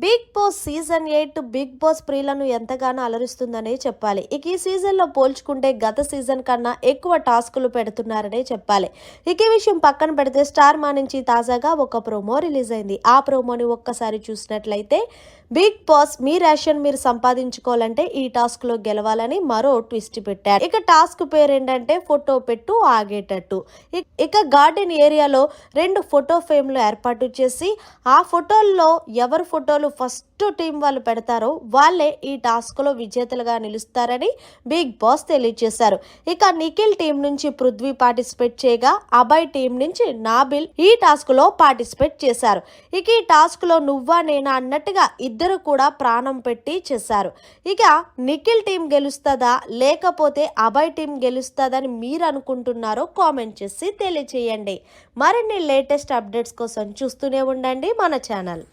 Big boss season 8 big boss ప్రియులను ఎంతగానో అలరిస్తుందనే చెప్పాలి. ఇక ఈ సీజన్లో పోల్చుకుంటే గత సీజన్ కన్నా ఎక్కువ టాస్కులు పెడుతున్నారనే చెప్పాలి. ఇక ఈ విషయం పక్కన పెడితే స్టార్ మా నుంచి తాజాగా ఒక ప్రోమో రిలీజ్ అయింది. ఆ ప్రోమోని ఒక్కసారి చూసినట్లయితే బిగ్ బాస్ మీ రేషన్ మీరు సంపాదించుకోవాలంటే ఈ టాస్క్ లో గెలవాలని మరో ట్విస్ట్ పెట్టారు. ఇక టాస్క్ పేరు ఏంటంటే ఫోటో పెట్టు ఆగేటట్టు. ఇక గార్డెన్ ఏరియాలో 2 ఫోటో ఫ్రేమ్లు ఏర్పాటు చేసి ఆ ఫోటోల్లో ఎవరి ఫోటోలు ఫస్ట్ టీం వాళ్ళు పెడతారో వాళ్ళే ఈ టాస్క్ లో విజేతలుగా నిలుస్తారని బిగ్ బాస్ తెలియజేశారు. ఇక నిఖిల్ టీం నుంచి పృథ్వీ పార్టిసిపేట్ చేయగా అభయ్ టీం నుంచి నాబిల్ ఈ టాస్క్ లో పార్టిసిపేట్ చేశారు. ఇక ఈ టాస్క్ లో నువ్వా నేనా అన్నట్టుగా ఇద్దరు కూడా ప్రాణం పెట్టి చేశారు. ఇక నిఖిల్ టీం గెలుస్తుందా లేకపోతే అభయ్ టీం గెలుస్తుందని మీరు అనుకుంటున్నారో కామెంట్ చేసి తెలియజేయండి. మరిన్ని లేటెస్ట్ అప్డేట్స్ కోసం చూస్తూనే ఉండండి మన ఛానల్.